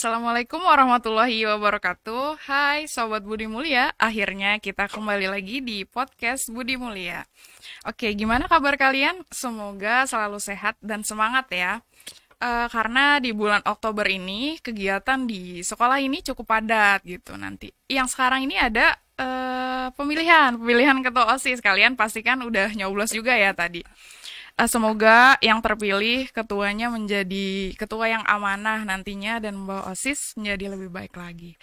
Assalamualaikum warahmatullahi wabarakatuh. Hai Sobat Budi Mulia, akhirnya kita kembali lagi di podcast Budi Mulia. Oke, gimana kabar kalian? Semoga selalu sehat dan semangat ya. Karena di bulan Oktober ini kegiatan di sekolah ini cukup padat gitu nanti. Yang sekarang ini ada pemilihan ketua OSIS. Kalian pastikan udah nyoblos juga ya tadi. Semoga yang terpilih ketuanya menjadi ketua yang amanah nantinya dan membawa OSIS menjadi lebih baik lagi.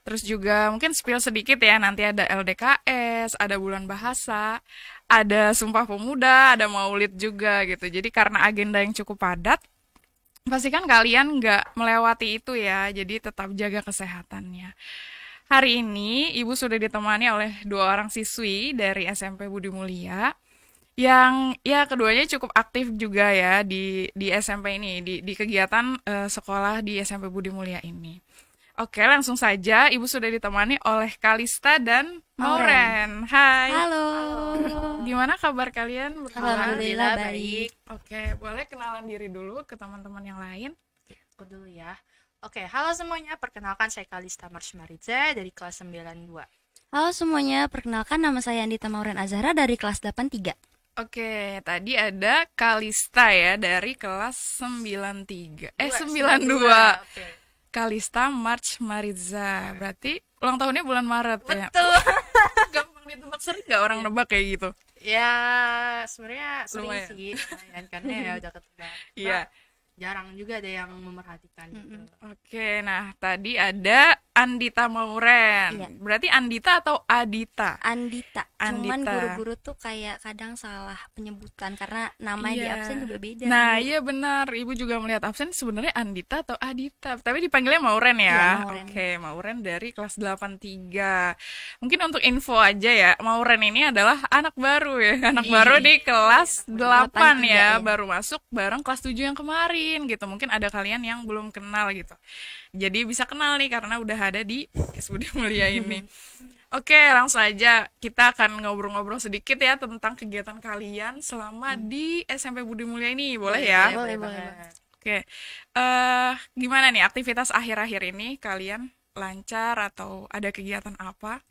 Terus juga mungkin spill sedikit ya, nanti ada LDKS, ada bulan bahasa, ada Sumpah Pemuda, ada Maulid juga gitu. Jadi karena agenda yang cukup padat, pastikan kalian nggak melewati itu ya, jadi tetap jaga kesehatannya. Hari ini Ibu sudah ditemani oleh dua orang siswi dari SMP Budi Mulia yang ya keduanya cukup aktif juga ya di SMP ini di kegiatan sekolah di SMP Budi Mulia ini. Oke, langsung saja Ibu sudah ditemani oleh Kalista dan Mauren. Hai. Halo. Gimana kabar kalian berdua? Alhamdulillah baik. Oke, boleh kenalan diri dulu ke teman-teman yang lain? Aku dulu ya. Oke, halo semuanya. Perkenalkan saya Kalista Marsmaridze dari kelas 92. Halo semuanya, perkenalkan nama saya Andita Mauren Azhara dari kelas 83. Oke, tadi ada Kalista ya dari kelas 93. 92. Oke. Kalista March Maritza. Berarti ulang tahunnya bulan Maret ya. Betul. Gampang ditebak, sering gak orang nebak kayak gitu? Ya, sebenarnya sering Lumayan. sih, lumayan karena ya udah ketebak. Iya. Jarang juga ada yang memerhatikan gitu. Oke, nah tadi ada Andita Mauren. Iya. Berarti Andita atau Adita? Andita. Cuman Andita. guru-guru tuh kayak kadang salah penyebutan karena namanya di Iya. absen juga beda. Nah, iya benar. Ibu juga melihat absen sebenarnya Andita atau Adita. Tapi dipanggilnya Mauren ya. Iya, Mauren. Oke, Mauren dari kelas 83. Mungkin untuk info aja ya, Mauren ini adalah anak baru ya. Anak baru di kelas 8 ya. ya. Baru masuk bareng kelas 7 yang kemarin gitu. Mungkin ada kalian yang belum kenal gitu. Jadi bisa kenal nih karena udah ada di Budi Mulia ini. Oke, langsung aja kita akan ngobrol-ngobrol sedikit ya tentang kegiatan kalian selama di SMP Budi Mulia ini. Boleh ya? Boleh. banget. Oke. Gimana nih aktivitas akhir-akhir ini kalian lancar atau ada kegiatan apa?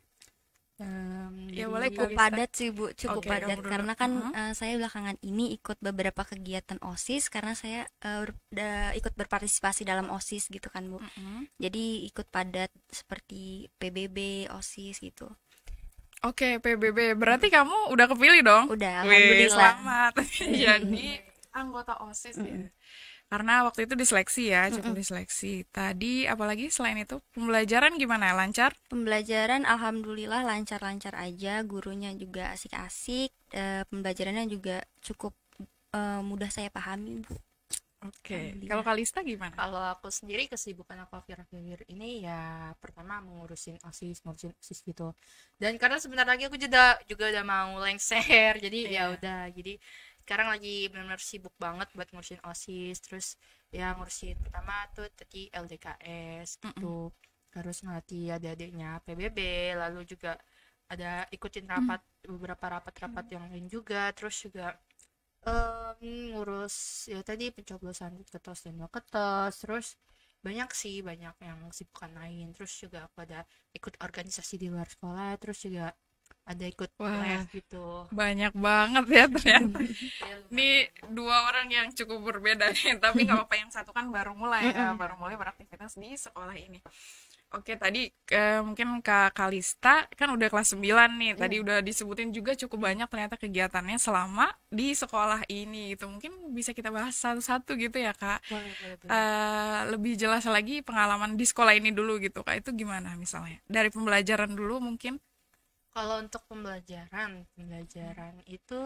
Ya, boleh Cukup Kalista. padat sih Bu, cukup Oke, padat kamu dulu. karena kan saya belakangan ini ikut beberapa kegiatan OSIS karena saya udah ikut berpartisipasi dalam OSIS gitu kan Bu. Jadi ikut padat seperti PBB, OSIS gitu. Oke, PBB. Berarti kamu udah kepilih dong? Udah, Wih, alhamdulillah. selamat. Jadi anggota OSIS ya. Karena waktu itu diseleksi ya, cukup diseleksi. Tadi apalagi selain itu pembelajaran gimana? Lancar? Pembelajaran alhamdulillah lancar-lancar aja, gurunya juga asik-asik, pembelajarannya juga cukup mudah saya pahami, Bu. Oke. Alhamdulillah. Kalau Kalista gimana? Kalau aku sendiri kesibukan aku akhir-akhir ini ya pertama ngurusin OSIS gitu. Dan karena sebentar lagi aku juga udah mau lengser. Jadi ya Iya. udah. Jadi sekarang lagi benar-benar sibuk banget buat ngurusin OSIS, terus ya ngurusin pertama tuh tadi LDKS gitu. Terus ngelatih adik-adiknya PBB, lalu juga ada ikutin beberapa rapat-rapat yang lain juga, terus juga ngurus ya tadi pencoblosan ketos dan ketos, terus banyak yang sibukan lain, terus juga aku ada ikut organisasi di luar sekolah, terus juga ada ikut Wah. les gitu. Banyak banget ya ternyata. Ya, Ini dua orang yang cukup berbeda nih, tapi nggak apa-apa, yang satu kan baru mulai beraktivitas di sekolah ini. Oke, tadi mungkin Kak Kalista kan udah kelas 9 nih. Tadi udah disebutin juga cukup banyak ternyata kegiatannya selama di sekolah ini gitu. Mungkin bisa kita bahas satu-satu gitu ya, Kak. boleh. Lebih jelas lagi pengalaman di sekolah ini dulu gitu, Kak. Itu gimana misalnya? Dari pembelajaran dulu mungkin. Kalau untuk pembelajaran itu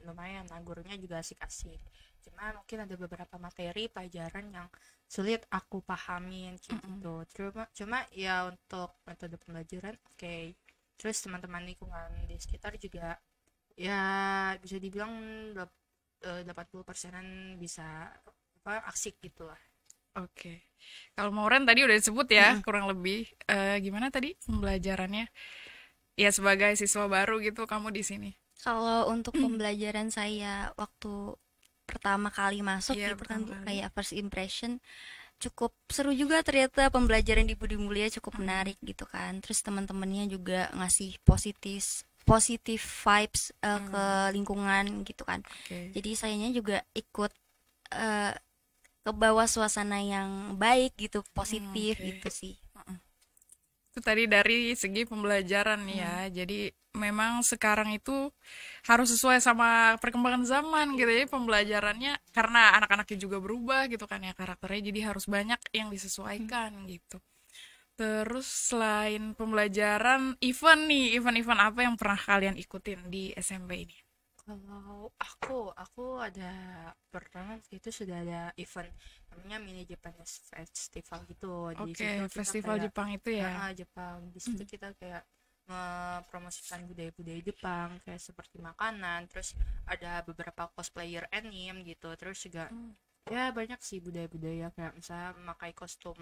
lumayan, lah, gurunya juga asik-asik. Cuma mungkin ada beberapa materi pelajaran yang sulit aku pahamin gitu. Cuma ya untuk metode pembelajaran oke. Terus teman-teman lingkungan di sekitar juga ya bisa dibilang 80%-an bisa asik gitu lah. Oke. Kalau Mauren tadi udah disebut ya, kurang lebih. Gimana tadi pembelajarannya? Ya sebagai siswa baru gitu kamu di sini. Kalau untuk pembelajaran saya waktu pertama kali masuk Iya, gitu kan pertama Bu, kali. kayak first impression cukup seru juga ternyata, pembelajaran di Budi Mulia cukup menarik gitu kan. Terus teman-temannya juga ngasih positif vibes ke lingkungan gitu kan. Oke. Jadi sayanya juga ikut eh, ke bawah suasana yang baik gitu, positif Oke. gitu sih. Itu tadi dari segi pembelajaran nih ya. Jadi memang sekarang itu harus sesuai sama perkembangan zaman gitu ya pembelajarannya, karena anak-anaknya juga berubah gitu kan ya karakternya, jadi harus banyak yang disesuaikan gitu. Terus selain pembelajaran, event-event apa yang pernah kalian ikutin di SMP ini? Kalau aku ada pertama itu sudah ada event namanya Mini Japanese Festival gitu. Di Oke, situ kita festival kayak Jepang itu ya. Jepang. Di situ kita kayak mempromosikan budaya-budaya Jepang kayak seperti makanan, terus ada beberapa cosplayer anime gitu. Terus juga ya banyak sih budaya-budaya kayak misalnya memakai kostum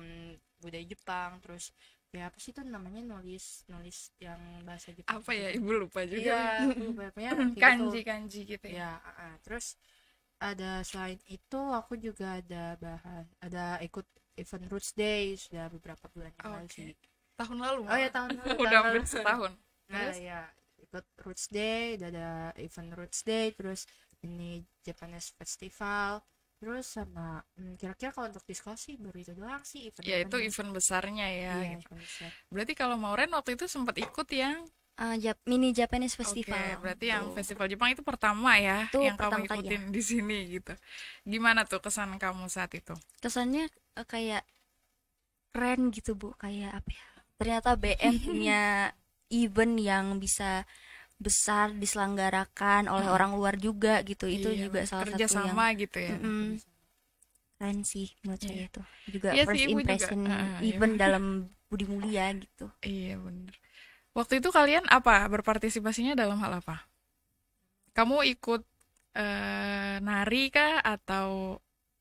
budaya Jepang, terus ya apa sih itu namanya, nulis nulis yang bahasa Jepang Apa ya, gitu. ibu lupa juga. Iya, bapaknya kayak gitu. Kanji-kanji gitu ya. Ya, terus ada selain itu aku juga ada ikut event Roots Day sudah beberapa bulan yang lalu Oke. sih. Tahun lalu Oh ya, malah. tahun lalu, Udah hampir setahun. Nah, Terus? ya ikut Roots Day, ada event Roots Day, terus ini Japanese Festival, terus sama kira-kira kalau untuk diskusi baru itu doang sih Ya itu event-eventnya. event besarnya ya Iya, gitu. event besar. Berarti kalau Mauren waktu itu sempat ikut yang Mini Japanese oke, Festival berarti yang tuh. festival Jepang itu pertama ya Itu yang pertama kamu kali ya. ikutin di sini gitu. Gimana tuh kesan kamu saat itu? Kesannya kayak keren gitu Bu, kayak apa ya, ternyata BM punya event yang bisa besar diselenggarakan oleh orang luar juga gitu. Itu Iya, juga salah kerja satu yang sama gitu ya. keren sih menurut Iya. saya tuh, juga Iya sih, first ibu juga. impression Iya. event dalam Budi Mulia gitu. Iya bener. Waktu itu kalian apa? Berpartisipasinya dalam hal apa? Kamu ikut nari kah atau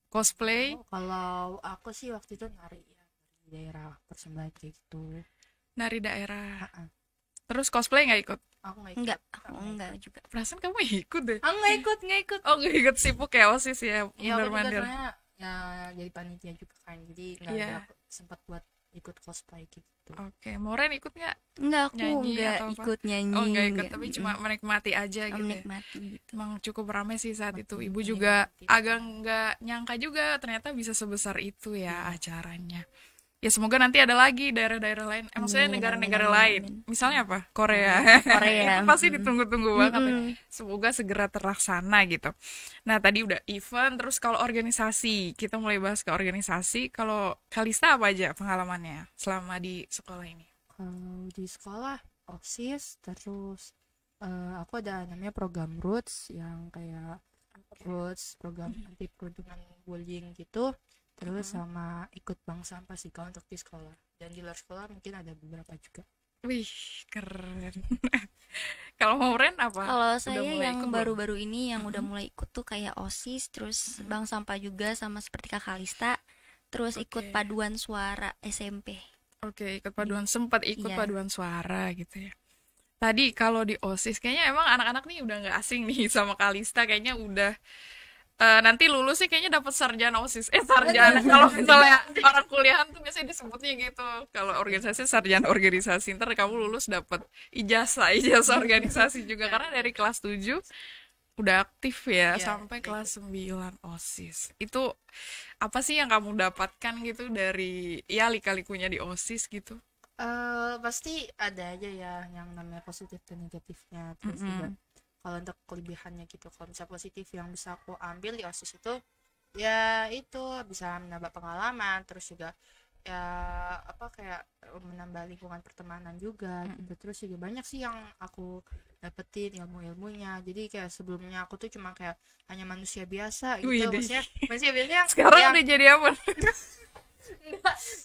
cosplay? Oh, kalau aku sih waktu itu nari ya, dari daerah persembahan kayak gitu. Nari daerah. Ah, Terus cosplay nggak ikut? aku nggak ikut. Enggak, aku enggak juga. Perasaan kamu ikut deh. Aku nggak ikut. Oh nggak ikut, sibuk ya OSIS ya, Ya aku juga mandir. soalnya ya jadi panitia juga kan, jadi nggak Iya. ada sempat buat ikut cosplay gitu. Oke, Moren ikut nggak? Enggak, aku Nyanyi enggak atau apa? ikut nyanyi. Oh nggak ikut, enggak. tapi cuma menikmati aja gitu ya. Menikmati gitu. Emang cukup ramai sih saat itu. Ibu Menikmati. juga agak nggak nyangka juga ternyata bisa sebesar itu ya acaranya. Ya semoga nanti ada lagi daerah-daerah lain. Maksudnya Amin, negara-negara amin, lain. amin. Misalnya apa? Korea. Korea. Itu pasti ditunggu-tunggu banget ya. Mm-mm. Semoga segera terlaksana gitu. Nah tadi udah event, terus kalau organisasi, kita mulai bahas ke organisasi. Kalau Kalista apa aja pengalamannya selama di sekolah ini? Kalau di sekolah OSIS, terus aku ada namanya program Roots yang kayak Roots program anti perundungan bullying gitu. Terus sama ikut bank sampah sih kalau untuk di sekolah. Dan di luar sekolah mungkin ada beberapa juga. Wih, keren. Kalau mau Ren apa? Kalau Udah saya mulai yang ikut belum? baru-baru ini yang udah mulai ikut tuh kayak OSIS, terus bank sampah juga sama seperti Kak Kalista, terus ikut Oke. paduan suara SMP. Oke, ikut paduan, sempat ikut Iya. paduan suara gitu ya. Tadi kalau di OSIS kayaknya emang anak-anak nih udah nggak asing nih sama Kalista, kayaknya udah nanti lulus sih kayaknya dapat sarjana OSIS. Sarjana kalau misalnya orang kuliahan tuh biasanya disebutnya gitu. Kalau organisasi sarjana organisasi, ntar kamu lulus dapat ijazah organisasi juga karena dari kelas 7 udah aktif ya Iya, sampai kelas 9 OSIS. Itu apa sih yang kamu dapatkan gitu dari ya lika-likunya di OSIS gitu? Pasti ada aja ya yang namanya positif dan negatifnya. Terus juga kalau untuk kelebihannya gitu, kalau misalnya positif yang bisa aku ambil di OSIS itu ya itu bisa menambah pengalaman, terus juga ya apa kayak menambah lingkungan pertemanan juga gitu. Terus juga banyak sih yang aku dapetin ilmu-ilmunya. Jadi kayak sebelumnya aku tuh cuma kayak hanya manusia biasa gitu. Wih, Maksudnya manusia biasa yang sekarang yang- udah jadi apa?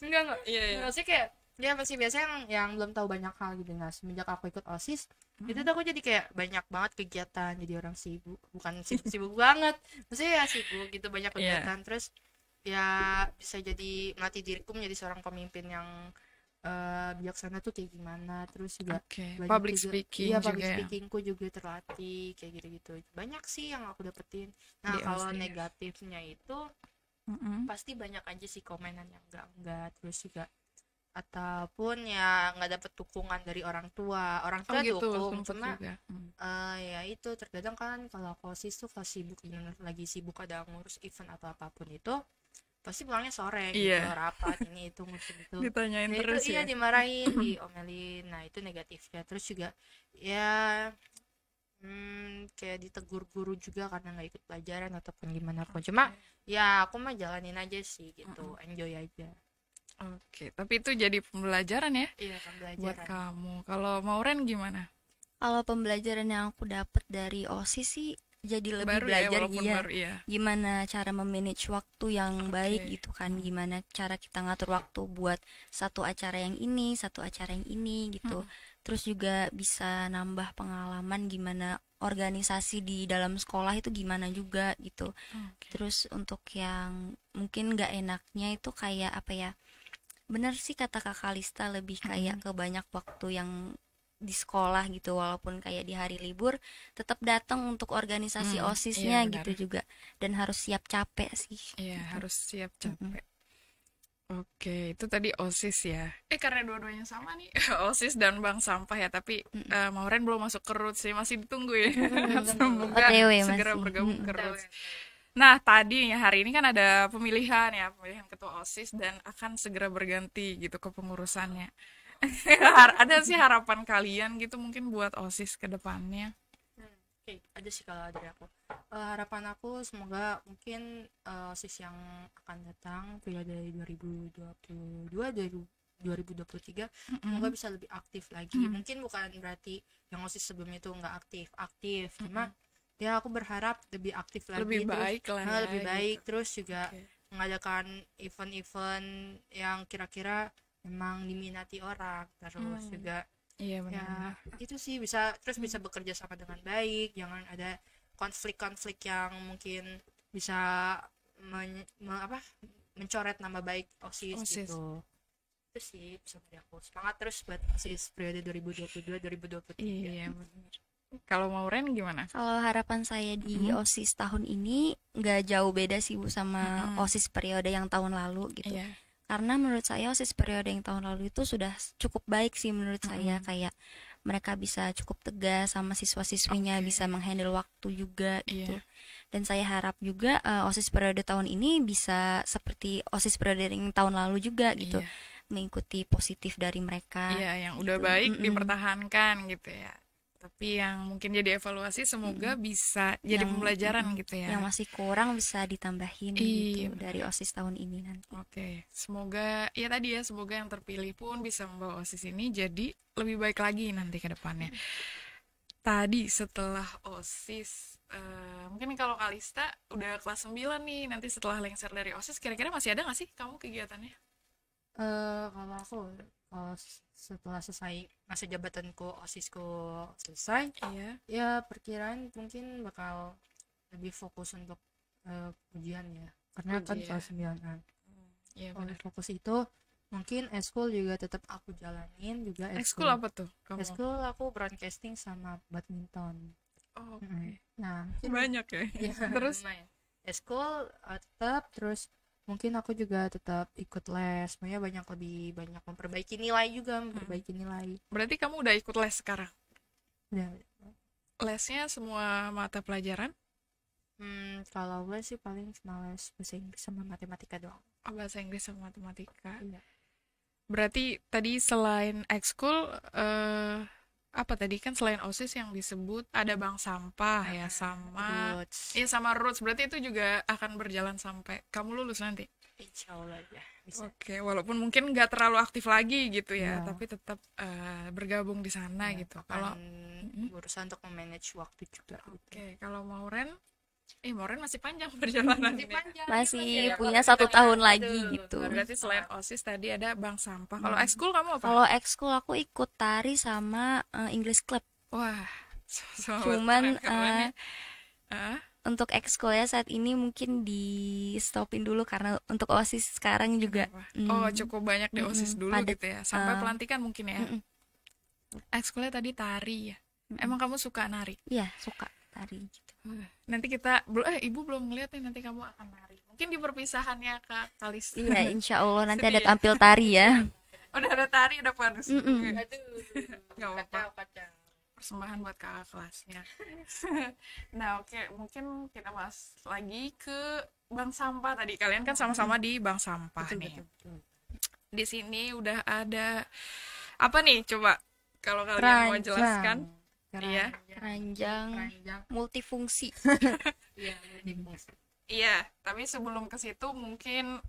enggak Iya, iya. maksudnya kayak dia masih biasa yang belum tahu banyak hal gitu. Nah semenjak aku ikut OSIS itu tuh aku jadi kayak banyak banget kegiatan, jadi orang sibuk, bukan sibuk-sibuk banget, maksudnya ya sibuk gitu, banyak Iya. kegiatan. Terus ya bisa jadi melatih diriku menjadi seorang pemimpin yang bijaksana tuh kayak gimana. Terus juga Oke, banyak public juga- speaking iya, juga public ya. speakingku juga terlatih kayak gitu-gitu. Banyak sih yang aku dapetin. Nah Di kalau OSIS. negatifnya itu pasti banyak aja sih komenan yang enggak, terus juga ataupun ya nggak dapet dukungan dari orang tua gitu, dukung, sempet cuma juga. ya itu terkadang kan kalau aku OSIS tuh kalau sibuk, lagi sibuk ada ngurus event atau apapun itu pasti pulangnya sore gitu, Iya, rapat ini itu ngurusin itu. ditanyain Nah itu terus iya ya. dimarahin, diomelin, nah itu negatifnya. Terus juga ya kayak ditegur guru juga karena nggak ikut pelajaran ataupun gimana pun, cuma ya aku mah jalanin aja sih gitu, enjoy aja. Oke, tapi itu jadi pembelajaran ya Iya buat pembelajaran. kamu. Kalau Mauren gimana? Kalau pembelajaran yang aku dapat dari OSIS sih jadi lebih Baru ya, belajar walaupun iya baru ya. gimana cara memanage waktu yang baik Oke. gitu kan, gimana cara kita ngatur waktu buat satu acara yang ini, satu acara yang ini gitu. Terus juga bisa nambah pengalaman gimana organisasi di dalam sekolah itu gimana juga gitu. Oke. Terus untuk yang mungkin nggak enaknya itu kayak apa ya, bener sih kata Kak Kalista, lebih kayak ke banyak waktu yang di sekolah gitu, walaupun kayak di hari libur tetap datang untuk organisasi Iya OSISnya benar. gitu juga, dan harus siap capek sih Iya, gitu. harus siap capek. Oke, itu tadi OSIS ya. Karena dua-duanya sama nih, OSIS dan bank sampah ya, tapi Mauren belum masuk ke RUT sih, masih ditunggu ya. Semoga OTW segera masih. bergabung ke RUT. Nah, tadi ya hari ini kan ada pemilihan ya, pemilihan ketua OSIS dan akan segera berganti gitu kepengurusannya. Ada sih harapan kalian gitu mungkin buat OSIS ke depannya. Oke, ada sih kalau dari aku. Harapan aku semoga mungkin OSIS yang akan datang periode 2022 2023 semoga bisa lebih aktif lagi. Mungkin bukan berarti yang OSIS sebelumnya itu nggak aktif, cuma ya aku berharap lebih aktif lagi, Lebih terus baik lah ya, lebih baik, gitu. terus juga Oke. mengadakan event-event yang kira-kira memang diminati orang, terus juga Iya ya benar. itu sih bisa, terus bisa bekerja sama dengan baik, jangan ada konflik-konflik yang mungkin bisa mencoret nama baik OSIS, OSIS. gitu. Itu sih bisa dari aku, semangat terus buat OSIS periode 2022 2023. Iya benar. Kalau Mauren gimana? Kalau harapan saya di OSIS tahun ini nggak jauh beda sih Bu sama OSIS periode yang tahun lalu gitu. Iya. Karena menurut saya OSIS periode yang tahun lalu itu sudah cukup baik sih menurut saya, kayak mereka bisa cukup tegas sama siswa-siswinya, bisa menghandle waktu juga gitu. Iya. Dan saya harap juga OSIS periode tahun ini bisa seperti OSIS periode yang tahun lalu juga gitu, Iya. mengikuti positif dari mereka. Iya, yang udah gitu. baik dipertahankan gitu ya. Tapi yang mungkin jadi evaluasi semoga bisa jadi pembelajaran gitu ya. Yang masih kurang bisa ditambahin Iya, gitu dari OSIS tahun ini nanti. Oke, semoga ya tadi ya, semoga yang terpilih pun bisa membawa OSIS ini jadi lebih baik lagi nanti ke depannya. Tadi setelah OSIS, mungkin kalau Kalista udah kelas 9 nih, nanti setelah lengser dari OSIS, kira-kira masih ada nggak sih kamu kegiatannya? Kalau aku setelah selesai masa jabatanku OSISku selesai, Iya. ya perkiraan mungkin bakal lebih fokus untuk ujian ya, karena kan Ujian. kelas 9-an. Iya Kalau benar. fokus itu mungkin eskul juga tetap aku jalanin juga. Ekskul apa tuh kamu? Eskul aku broadcasting sama badminton. Oh, Nah banyak ya. ya, Terus? lumayan. Eskul tetap, terus mungkin aku juga tetap ikut les, makanya lebih banyak memperbaiki nilai juga, memperbaiki nilai. Berarti kamu udah ikut les sekarang? Udah. Lesnya semua mata pelajaran? Kalau les sih paling cuma les bahasa Inggris sama matematika doang. Oh, bahasa Inggris sama matematika. Iya. Berarti tadi selain ekskul, apa tadi kan selain OSIS yang disebut ada bank sampah ya sama Roots. iya sama roots. Berarti itu juga akan berjalan sampai kamu lulus nanti. Insya Allah ya bisa. Oke, walaupun mungkin nggak terlalu aktif lagi gitu ya, Iya. tapi tetap bergabung di sana Ya, gitu. Kalau berusaha untuk memanage waktu juga. oke, kalau Mauren masih panjang perjalanan ini. Masih punya 1 tahun lagi gitu. Berarti selain OSIS tadi ada bank sampah. Kalau ekskul kamu apa? Kalau ekskul aku ikut tari sama English Club. Wah, Cuman keren ya. untuk ekskul ya saat ini mungkin di stopin dulu karena untuk OSIS sekarang juga Oh, cukup banyak di OSIS dulu padat. gitu ya. Sampai pelantikan mungkin ya. Ekskulnya tadi tari ya. Emang kamu suka nari? Iya suka tari gitu. Nanti ibu belum ngeliat nih nanti kamu akan nari. mungkin di perpisahannya Kak Kalis. Iya, insya Allah nanti ada Sedih ya? tampil tari ya. Udah ada tari, udah panas. Mm-mm. Aduh, Nggak apa-apa. kacau. Persembahan buat kakak kelasnya. Nah, oke, mungkin kita bahas lagi ke bank sampah tadi. Kalian kan sama-sama di bank sampah Betul, nih. betul. Di sini udah ada apa nih? Coba kalau kalian mau jelaskan. Iya. Keranjang Keranjang. multifungsi. Iya, multifungsi. Iya, tapi sebelum ke situ mungkin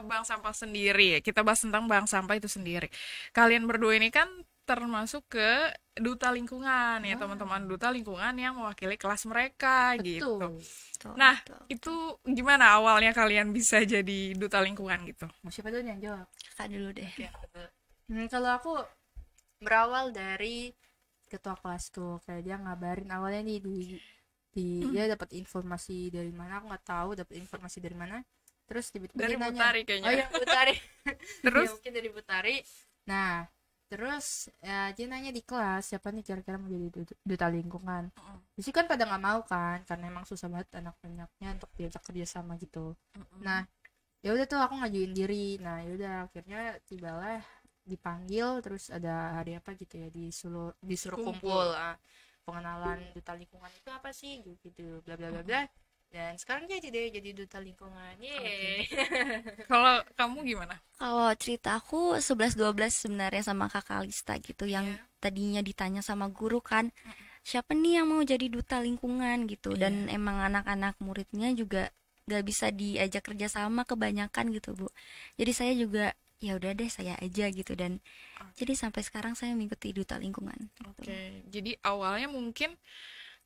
bank sampah sendiri. Kita bahas tentang bank sampah itu sendiri. Kalian berdua ini kan termasuk ke duta lingkungan ya, teman-teman duta lingkungan yang mewakili kelas mereka gitu. Betul, Nah, betul. itu gimana awalnya kalian bisa jadi duta lingkungan gitu? Mau siapa dulu yang jawab? Kakak dulu deh. Kalau aku berawal dari ketua kelasku, kayak dia ngabarin awalnya nih dia dapat informasi dari mana, aku nggak tahu dapat informasi dari mana, terus tiba-tiba Dari dia nanya. Butari kayaknya. Oh iya, Butari. Terus? Ya, mungkin dari Butari. Nah, terus ya, dia nanya di kelas siapa nih kira-kira mau jadi duta lingkungan. Di situ kan pada nggak mau kan, karena emang susah banget anak-anaknya untuk diajak kerja sama gitu. Nah, ya udah tuh aku ngajuin diri. Nah, ya udah akhirnya tibalah dipanggil, terus ada hari apa gitu ya, disuruh kumpul, pengenalan duta lingkungan itu apa sih gitu, bla bla bla bla. Dan sekarang jadi duta lingkungan. Yeay. Kalau kamu gimana? Kalau cerita aku 11-12 sebenarnya sama Kakak Lista gitu, yang Iya. tadinya ditanya sama guru kan, siapa nih yang mau jadi duta lingkungan gitu. Dan emang anak-anak muridnya juga gak bisa diajak kerja sama kebanyakan gitu, Bu. Jadi saya juga ya udah deh saya aja gitu, dan jadi sampai sekarang saya mengikuti duta lingkungan gitu. Oke, jadi awalnya mungkin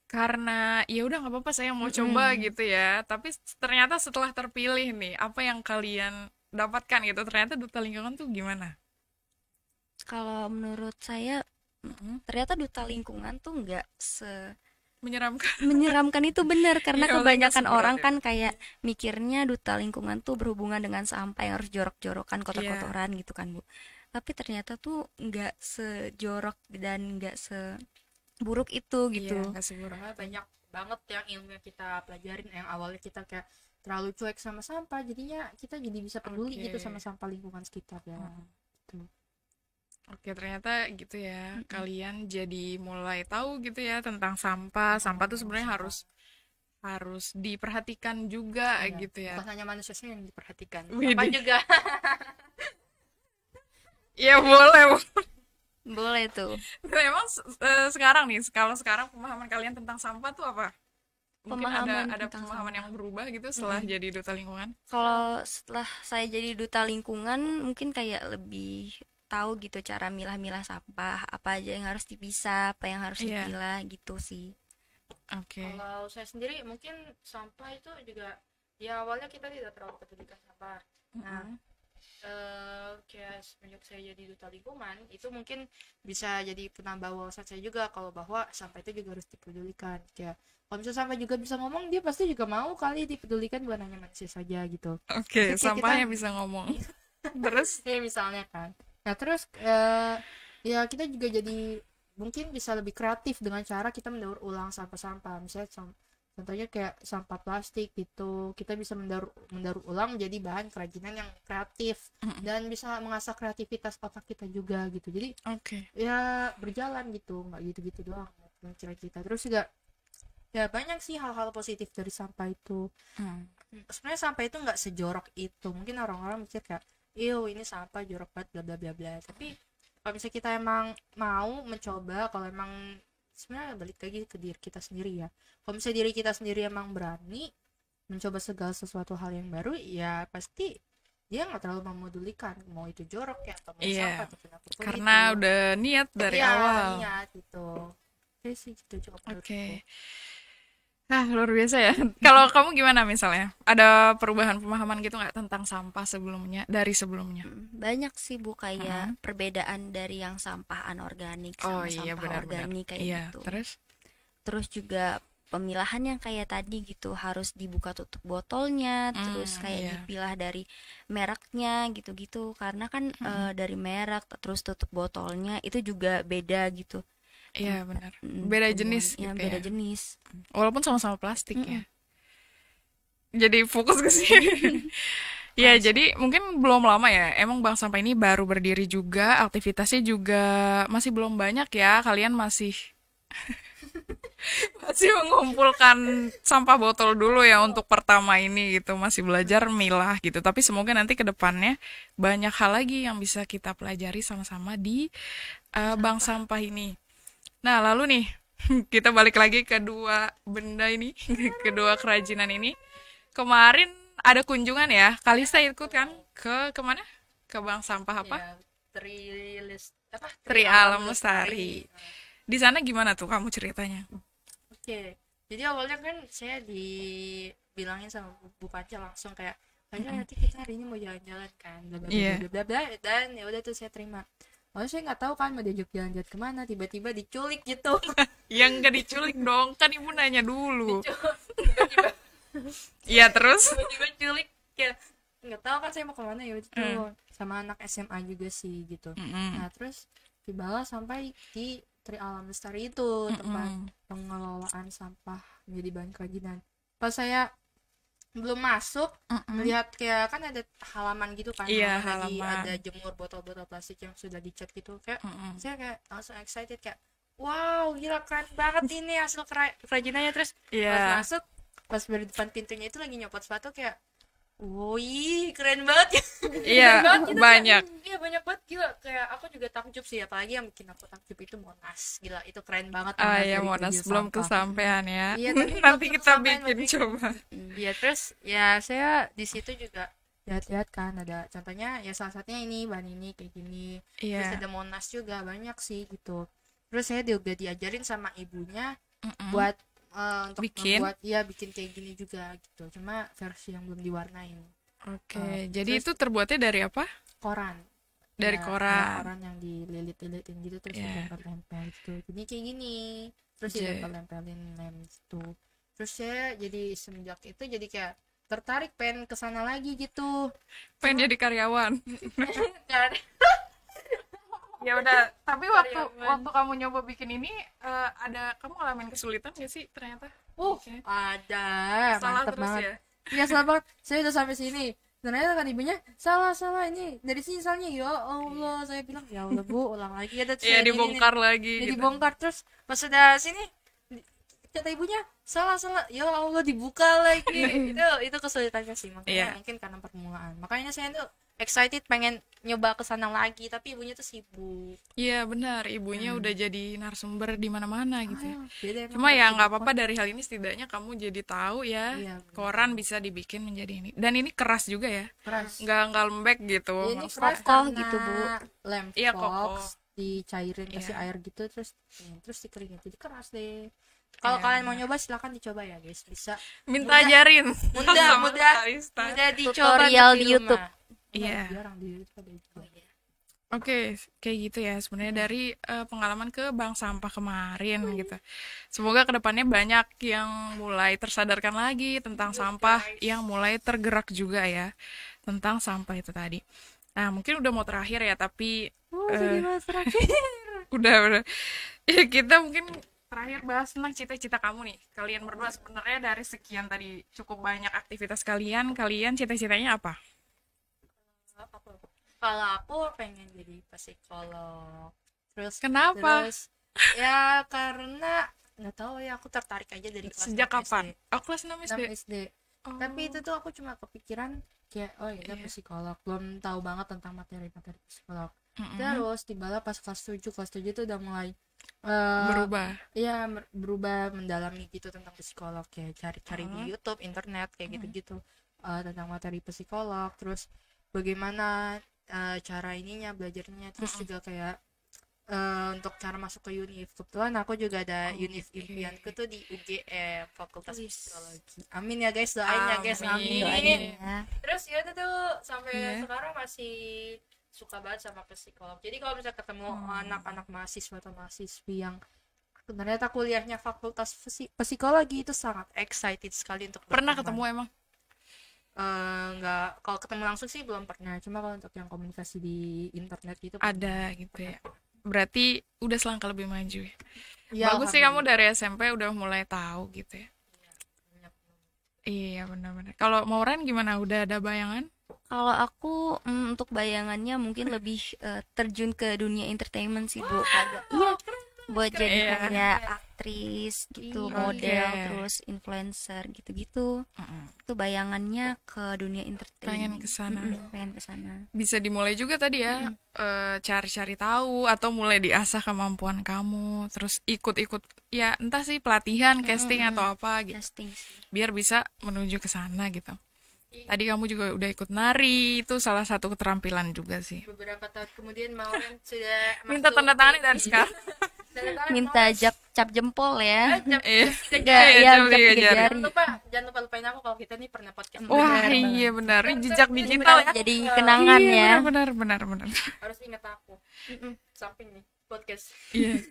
karena ya udah nggak apa-apa saya mau coba gitu ya, tapi ternyata setelah terpilih nih, apa yang kalian dapatkan gitu, ternyata duta lingkungan tuh gimana? Kalau menurut saya ternyata duta lingkungan tuh nggak Menyeramkan. menyeramkan itu, benar, karena Iya, kebanyakan seberat orang ya. kan kayak mikirnya duta lingkungan tuh berhubungan dengan sampah yang harus jorok-jorokan, kotor-kotoran gitu kan, Bu. Tapi ternyata tuh nggak sejorok dan nggak seburuk itu gitu. Iya, nggak seburuk. Karena banyak banget yang ilmu yang kita pelajarin, yang awalnya kita kayak terlalu cuek sama sampah, jadinya kita jadi bisa peduli Oke. gitu sama sampah lingkungan sekitar ya. Gitu. Oke, ternyata gitu ya. Kalian jadi mulai tahu gitu ya tentang sampah. Sampah tuh sebenarnya harus diperhatikan juga Iya. gitu ya. Bukan hanya manusianya yang diperhatikan, Widih. sampah juga. Iya, boleh. Boleh tuh. Emang sekarang nih, kalau sekarang pemahaman kalian tentang sampah tuh apa? Mungkin Pemahaman ada tentang pemahaman sampah. yang berubah gitu setelah jadi duta lingkungan. Kalau setelah saya jadi duta lingkungan, mungkin kayak lebih tahu gitu cara milah-milah sampah, apa aja yang harus dipisah, apa yang harus Iya. dipilah gitu sih. Oke. Kalau saya sendiri mungkin sampah itu juga ya awalnya kita tidak terlalu pedulikan sampah. Nah, kayak semenjak saya jadi duta lingkungan itu mungkin bisa jadi penambah wawasan saya juga, kalau bahwa sampah itu juga harus dipedulikan. Kayak kalau misalnya sampah juga bisa ngomong, dia pasti juga mau kali dipedulikan, bukan hanya manusia saja gitu. Oke, Jadi kayak sampahnya kita- bisa ngomong. Terus Ya misalnya kan. Nah terus ya kita juga jadi mungkin bisa lebih kreatif dengan cara kita mendaur ulang sampah-sampah. Misalnya contohnya kayak sampah plastik gitu, kita bisa mendaur ulang menjadi bahan kerajinan yang kreatif dan bisa mengasah kreativitas otak kita juga gitu. Jadi oke. ya berjalan gitu, nggak gitu-gitu doang cita-cita. Terus juga ya banyak sih hal-hal positif dari sampah itu. Sebenarnya sampah itu nggak sejorok itu, mungkin orang-orang mikir kayak ini sampah jorok banget bla bla bla bla, tapi kalau misalnya kita emang mau mencoba, kalau emang sebenarnya balik lagi ke diri kita sendiri ya, kalau misalnya diri kita sendiri emang berani mencoba segala sesuatu hal yang baru, ya pasti dia nggak terlalu memedulikan mau itu jorok ya atau mau Iya. sampah ataupun apapun Karena itu. udah niat dari Iya, awal. niat gitu. Oke sih gitu cukup menurutku. Oke. Luar biasa ya. Kalau kamu gimana misalnya? Ada perubahan pemahaman gitu nggak tentang sampah sebelumnya, dari sebelumnya? Banyak sih, Bu, kayak perbedaan dari yang sampah anorganik Oh sama iya, sampah benar-benar. organik kayak Iya, gitu. terus? Juga pemilahan yang kayak tadi gitu, harus dibuka tutup botolnya, terus kayak iya. dipilah dari mereknya gitu-gitu, karena kan dari merek terus tutup botolnya itu juga beda gitu. Iya, benar. Mm, Beda temuan- jenis ya, gitu beda ya. jenis. Walaupun sama-sama plastik ya. jadi fokus ke sini. Ya, jadi mungkin belum lama ya. Emang Bank Sampah ini baru berdiri juga, aktivitasnya juga masih belum banyak ya. Kalian masih mengumpulkan sampah botol dulu ya untuk pertama ini gitu, masih belajar milah gitu. Tapi semoga nanti ke depannya banyak hal lagi yang bisa kita pelajari sama-sama di bank sampah ini. Nah, lalu nih kita balik lagi ke dua benda ini, kedua kerajinan ini. Kemarin ada kunjungan ya, Kalista ikut kan ke kemana? Ke bank sampah apa? Ya, Tri Alam Lestari. Di sana gimana tuh kamu ceritanya? Oke, jadi awalnya kan saya dibilangin sama Bu Panca langsung kayak, kayaknya nanti kita hari ini mau jalan-jalan kan, bla bla bla Iya. bla bla bla, dan ya udah tuh saya terima. Lalu saya nggak tahu kan mau diajak jalan-jalan kemana, tiba-tiba diculik gitu. Yang nggak diculik dong, kan ibu nanya dulu. Iya terus? Tiba-tiba culik, kayak nggak tahu kan saya mau kemana ya itu sama anak SMA juga sih gitu. Nah terus tibalah sampai di Tri Alam Lestari itu tempat pengelolaan sampah menjadi bahan kerajinan. Pas saya belum masuk melihat kayak kan ada halaman gitu kan, Iya, lagi halaman. ada jemur botol-botol plastik yang sudah dicat gitu, kayak saya kayak langsung excited kayak wow gila keren banget ini hasil kerajinannya. Terus Iya. pas masuk, pas di depan pintunya itu lagi nyopot sepatu kayak woi keren banget ya. Iya, Keren banget gitu, banyak. kayak, iya banyak banget gila, kayak aku juga takjub sih, apalagi yang bikin aku takjub itu Monas, gila itu keren banget Ah Monas ya dari Monas kerja belum sampah. kesampaian ya. Iya, tapi Nanti belum kita kesampaian, bikin lebih. coba. Iya terus ya saya di situ juga lihat-lihat kan, ada contohnya ya salah satunya ini bahan ini kayak gini. Terus Iya. ada Monas juga banyak sih gitu. Terus saya juga diajarin sama ibunya Mm-mm. buat untuk Bikin? membuat ya bikin kayak gini juga gitu, cuma versi yang belum diwarnain. Oke, jadi terus itu terbuatnya dari apa? koran, Dari ya, koran. koran yang dililit-lilitin gitu terus Iya. ditempel-tempel gitu, jadi kayak gini, terus Iya. ditempel-tempelin lem gitu. Terus saya jadi semenjak itu jadi kayak tertarik pengen kesana lagi gitu. Pengen jadi karyawan. Kan Ya udah, tapi waktu Karyawan. kamu nyoba bikin ini ada kamu ngalamin kesulitan gak sih ternyata? Bikinnya? ada Salah mantep terus banget. ya. Iya salah banget, saya udah sampai sini ternyata kan ibunya salah ini dari sini soalnya, ya Allah saya bilang ya Allah Bu ulang lagi ya, Iya, dibongkar lagi ya gitu. dibongkar. Terus pas sudah sini kata ibunya salah ya Allah dibuka lagi. itu kesulitannya sih, makanya Iya. mungkin karena permulaan, makanya saya tuh excited pengen nyoba ke sana lagi, tapi ibunya tuh sibuk. Iya benar, ibunya udah jadi narasumber di mana-mana gitu ya. Beda emang Cuma kalau ya sibuk nggak apa-apa, banget. dari hal ini setidaknya kamu jadi tahu ya, Iya, benar. koran bisa dibikin menjadi ini. Dan ini keras juga ya, Keras. nggak lembek gitu. Ya, ini Maksudnya- keras Kokoh karena gitu, Bu. lem Iya, fox kokoh. dicairin kasih Iya. air gitu, terus dikeringin jadi keras deh. Kalau Iya, kalian mau nyoba silakan dicoba ya guys, bisa minta ajarin sama mudah Kalista. dicoba Tutorial di di rumah. YouTube. Iya. Jarang di YouTube ada itu. Oke, kayak gitu ya sebenarnya dari pengalaman ke bank sampah kemarin gitu. Semoga kedepannya banyak yang mulai tersadarkan lagi tentang sampah, yang mulai tergerak juga ya tentang sampah itu tadi. Nah, mungkin udah mau terakhir ya, tapi Jadi mas terakhir. udah. Ya, kita mungkin terakhir bahas tentang cita-cita kamu nih. Kalian berdua sebenarnya dari sekian tadi cukup banyak aktivitas kalian cita-citanya apa? Kalau aku pengen jadi psikolog. Kenapa? Terus ya karena nggak tahu ya, aku tertarik aja dari kelas Sejak 6 kapan? SD. Aku kelas 6 SD. 6 SD. Oh. Tapi itu tuh aku cuma kepikiran kayak oh ya Iya. psikolog, belum tahu banget tentang materi-materi psikolog. Mm-mm. Terus tibalah pas kelas 7 tuh udah mulai Berubah. ya berubah mendalami gitu tentang psikolog, kayak cari-cari di YouTube, internet kayak gitu-gitu tentang materi psikolog, terus bagaimana cara ininya belajarnya, terus juga kayak untuk cara masuk ke univ. Kebetulan aku juga ada univ Oke. impianku tuh di UGM Fakultas Wis. Psikologi. Amin ya guys, doain ya guys, Amin. amin. Ya. Terus ya itu tuh sampai Iya. sekarang masih suka banget sama psikolog. Jadi kalau misalnya ketemu anak-anak mahasiswa atau mahasiswi yang ternyata kuliahnya fakultas psikologi, itu sangat excited sekali untuk Pernah berteman. ketemu emang? Nggak, kalau ketemu langsung sih belum pernah, cuma kalau untuk yang komunikasi di internet gitu Ada gitu ya. Berarti udah selangkah lebih maju ya. ya, Bagus sih kamu dari SMP udah mulai tahu gitu ya. Iya, benar-benar. Kalau Mauren gimana? Udah ada bayangan? Kalau aku untuk bayangannya mungkin lebih terjun ke dunia entertainment sih Bu. Agak iya buat jadi Iya. kayak aktris gitu, Ih. model, Oke. terus influencer gitu-gitu. Mm-mm. Itu bayangannya ke dunia Pengen entertainment. ke sana. Pengen ke sana. Bisa dimulai juga tadi ya, cari-cari tahu atau mulai diasah kemampuan kamu, terus ikut-ikut ya entah sih pelatihan, casting atau apa gitu, Casting sih. biar bisa menuju ke sana gitu. Tadi kamu juga udah ikut nari, itu salah satu keterampilan juga sih. Beberapa tahun kemudian Mauren sudah Minta masuk tanda tangan di- dari sekarang. Tanda tangan Minta cap jempol ya. Iya. Enggak, Iya, ya jam cap tiga tiga jari. jari. jangan lupa lupain aku kalau kita nih pernah podcast. Wah, Benar iya benar. Ini jejak Ini digital ya. jadi kenangan Iya, ya. benar. Harus ingat aku. Samping nih podcast. Iya.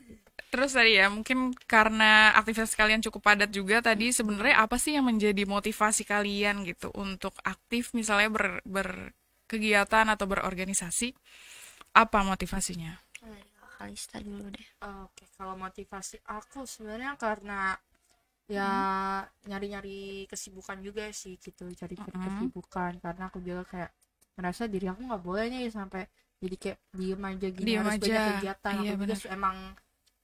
Terus tadi ya, mungkin karena aktivitas kalian cukup padat juga tadi, sebenarnya apa sih yang menjadi motivasi kalian gitu untuk aktif misalnya berkegiatan atau berorganisasi? Apa motivasinya? Kalista dulu deh. Oke, kalau motivasi aku sebenarnya karena ya nyari-nyari kesibukan juga sih gitu, cari kesibukan karena aku juga kayak merasa diri aku nggak boleh nih sampai jadi kayak diem aja gini, Diem harus aja. banyak kegiatan. Iya, Aku juga benar. emang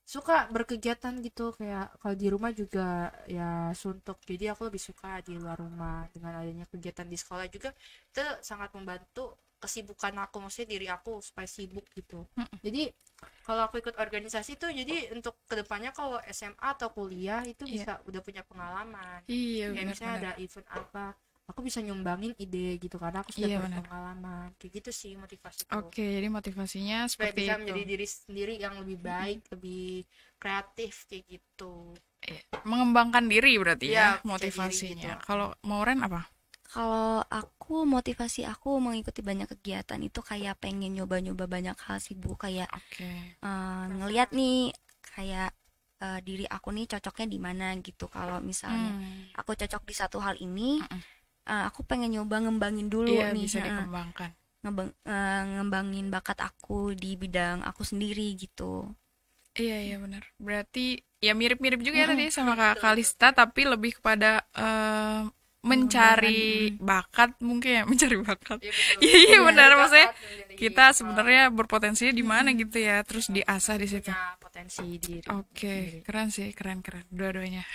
suka berkegiatan gitu, kayak kalau di rumah juga ya suntuk, jadi aku lebih suka di luar rumah. Dengan adanya kegiatan di sekolah juga itu sangat membantu kesibukan aku, maksudnya diri aku supaya sibuk gitu. Jadi kalau aku ikut organisasi tuh jadi untuk kedepannya kalau SMA atau kuliah itu Iya. bisa udah punya pengalaman, Iya, kayak misalnya ada benar-benar. event apa aku bisa nyumbangin ide gitu karena aku sudah Iya, benar. berpengalaman, kayak gitu sih motivasiku, Oke, jadi motivasinya supaya seperti bisa itu. menjadi diri sendiri yang lebih baik, lebih kreatif kayak gitu. Iya. Mengembangkan diri berarti Iya, ya percaya diri motivasinya. gitu. Kalau Mauren apa? Kalau aku motivasi aku mengikuti banyak kegiatan itu kayak pengen nyoba-nyoba banyak hal sih Bu, kayak Oke. ngelihat nih kayak diri aku nih cocoknya di mana gitu. Kalau misalnya aku cocok di satu hal ini, aku pengen nyoba ngembangin dulu Iya, nih, bisa dikembangkan. ngembangin bakat aku di bidang aku sendiri gitu. Iya benar. Berarti ya mirip-mirip juga ya tadi sama Kak Kalista, tapi lebih kepada mencari bakat mungkin ya, mencari bakat. Iya, betul. Iya benar, Bakat maksudnya menjadi, kita sebenarnya berpotensinya di mana gitu ya, terus diasah di situ. punya potensi diri. Oke, keren sih, keren dua-duanya.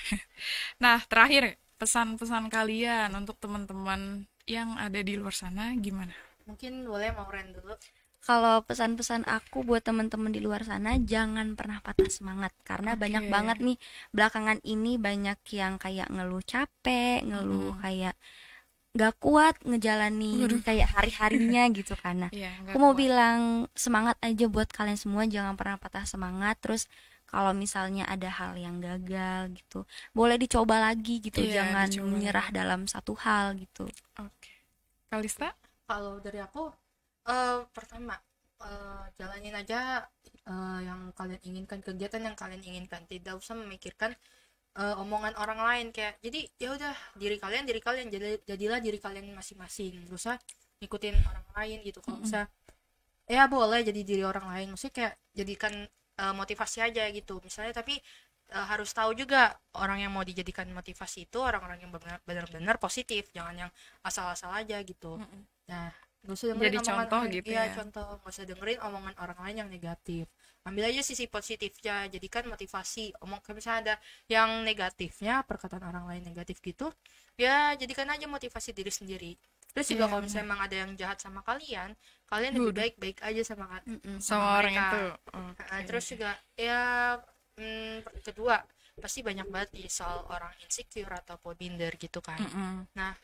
Nah, terakhir pesan-pesan kalian untuk teman-teman yang ada di luar sana gimana? Mungkin boleh Mauren dulu. Kalau pesan-pesan aku buat teman-teman di luar sana, jangan pernah patah semangat karena banyak banget nih belakangan ini banyak yang kayak ngeluh capek, ngeluh kayak gak kuat ngejalani kayak hari-harinya gitu karena Iya, aku mau bilang semangat aja buat kalian semua, jangan pernah patah semangat. Terus kalau misalnya ada hal yang gagal gitu, boleh dicoba lagi gitu, Iya, jangan dicoba menyerah dalam satu hal gitu. Oke. Kalista? Kalau dari aku pertama jalanin aja yang kalian inginkan, kegiatan yang kalian inginkan, tidak usah memikirkan omongan orang lain. Kayak jadi ya udah diri kalian jadilah diri kalian masing-masing, gak usah ngikutin orang lain gitu. Kalau bisa ya boleh jadi diri orang lain, maksudnya kayak jadikan motivasi aja gitu misalnya, tapi harus tahu juga orang yang mau dijadikan motivasi itu orang-orang yang benar-benar positif, jangan yang asal-asal aja gitu. Nah, gak usah dengerin Jadi omongan contoh orang, gitu iya, ya. contoh, gak usah dengerin omongan orang lain yang negatif, ambil aja sisi positifnya, jadikan motivasi. Kayak misalnya ada yang negatifnya, perkataan orang lain negatif gitu, ya jadikan aja motivasi diri sendiri. Terus juga kalau misalnya emang ada yang jahat sama kalian lebih baik-baik aja sama Sama orang mereka. itu. Terus juga ya kedua pasti banyak banget nih soal orang insecure ataupun minder gitu kan. Nah,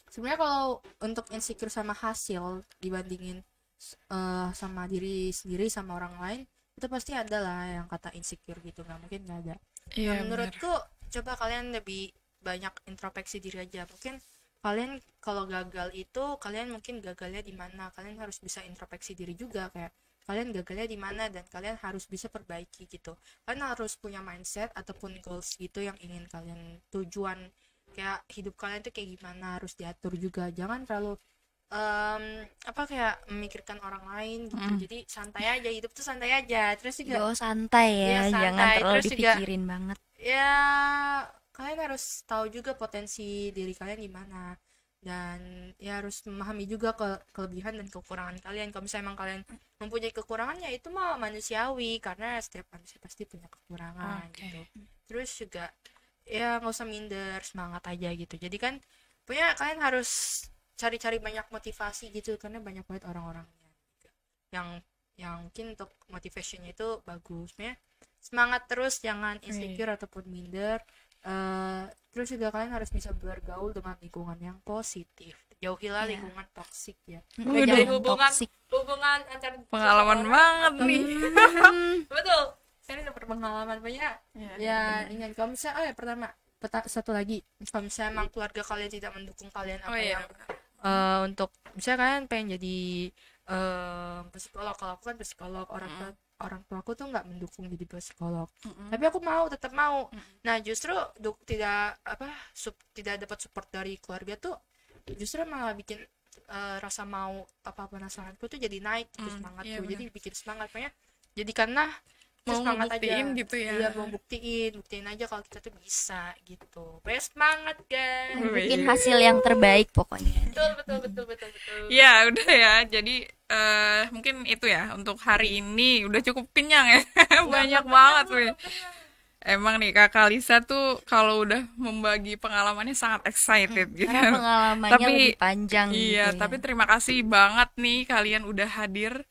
sebenarnya kalau untuk insecure sama hasil dibandingin sama diri sendiri sama orang lain, itu pasti ada lah yang kata insecure gitu, nggak mungkin nggak ada. Iya, Nah, menurutku coba kalian lebih banyak introspeksi diri aja. Mungkin kalian kalau gagal itu kalian mungkin gagalnya di mana, kalian harus bisa introspeksi diri juga, kayak kalian gagalnya di mana dan kalian harus bisa perbaiki gitu. Kalian harus punya mindset ataupun goals gitu yang ingin kalian, tujuan kayak hidup kalian tuh kayak gimana, harus diatur juga. Jangan terlalu kayak memikirkan orang lain gitu. Jadi santai aja, hidup tuh santai aja. Terus juga Santai ya, Iya, santai. jangan terlalu Terus juga dipikirin banget. ya kalian harus tahu juga potensi diri kalian di mana, dan ya harus memahami juga kelebihan dan kekurangan kalian. Kalau misalnya emang kalian mempunyai kekurangannya, itu mah manusiawi, karena setiap manusia pasti punya kekurangan gitu. Terus juga ya nggak usah minder, semangat aja gitu. Jadi kan punya kalian harus cari-cari banyak motivasi gitu, karena banyak banget orang-orangnya yang mungkin untuk motivationnya itu bagus ya. Semangat terus, jangan insecure ataupun minder. Terus juga kalian harus bisa bergaul dengan lingkungan yang positif, jauhilah lingkungan toksik ya. Jadi hubungan antar pengalaman banget nih. Betul, saya ini dapat pengalaman banyak ya. Ingat kalau misalnya pertama satu lagi, kalau misalnya emang keluarga kalian tidak mendukung kalian untuk misalnya kalian pengen jadi psikolog. Kalau aku kan psikolog, orang tua aku tuh nggak mendukung jadi psikolog, tapi aku tetap mau. Nah justru tidak dapat support dari keluarga tuh, justru malah bikin rasa mau penasaranku tuh jadi naik gitu, semangatku jadi bikin semangat. Makanya jadikanlah mau semangat buktiin aja gitu ya. Iya, mau buktiin aja kalau kita tuh bisa gitu. Semangat guys, bikin hasil yang terbaik pokoknya. betul. Ya udah ya, jadi mungkin itu ya untuk hari ini. Udah cukup kenyang ya. Banyak banget nih. Emang nih Kakak Lisa tuh kalau udah membagi pengalamannya sangat excited gitu. Karena pengalamannya lebih panjang iya, gitu ya. tapi terima kasih banget nih kalian udah hadir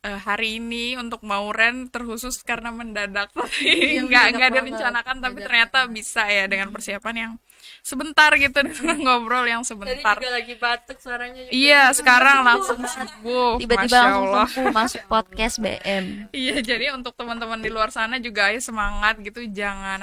hari ini untuk Mauren, terkhusus karena mendadak tadi nggak direncanakan, tapi ternyata bisa ya dengan persiapan yang sebentar gitu, dengan ngobrol yang sebentar. Tadi juga lagi batuk suaranya juga. Iya, sekarang langsung sembuh. Tiba-tiba Masya langsung Allah. sembuh masuk podcast BM. Iya, jadi untuk teman-teman di luar sana juga ayo semangat gitu, jangan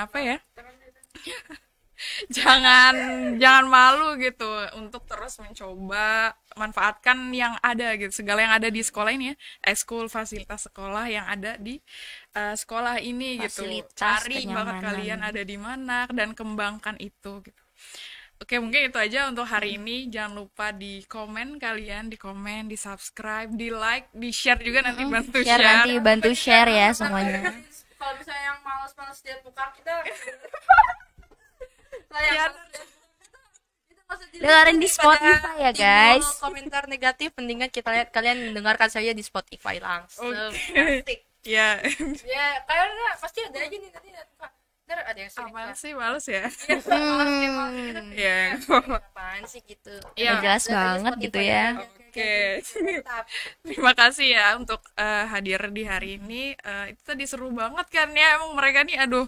jangan malu gitu untuk terus mencoba manfaatkan yang ada gitu, segala yang ada di sekolah ini ya, ekskul, fasilitas sekolah yang ada di sekolah ini gitu. Cari bakat kalian ada di mana dan kembangkan itu gitu. Oke, mungkin itu aja untuk hari ini. Jangan lupa di komen kalian, di komen, di subscribe, di like, di share juga, nanti bantu share. Nanti bantu share ya semuanya. Kalau misalnya yang malas-malas lihat muka kita, dengerin di Spotify ya guys. Komentar negatif mendingan kita lihat kalian mendengarkan saya di Spotify langsung. Ya. Ya, kayaknya pasti ada aja nih nanti. Ntar ada yang sering. Apaan sih, males ya? Iya. Apaan sih gitu. Ya, jelas banget gitu ya. Oke. Terima kasih ya untuk hadir di hari ini. Itu tadi seru banget kan ya. Emang mereka nih aduh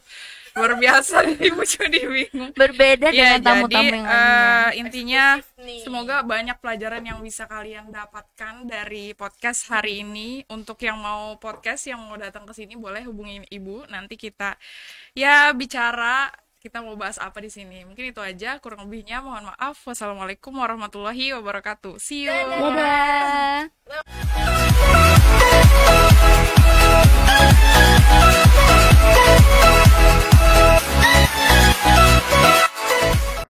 luar biasa nih, jadi bingung. Berbeda Ya, dengan tamu-tamu jadi yang lainnya. intinya semoga banyak pelajaran yang bisa kalian dapatkan dari podcast hari ini. Untuk yang mau podcast, yang mau datang ke sini boleh hubungin Ibu. Nanti kita ya bicara kita mau bahas apa di sini. Mungkin itu aja, kurang lebihnya mohon maaf. Wassalamualaikum warahmatullahi wabarakatuh. See you. Dadah.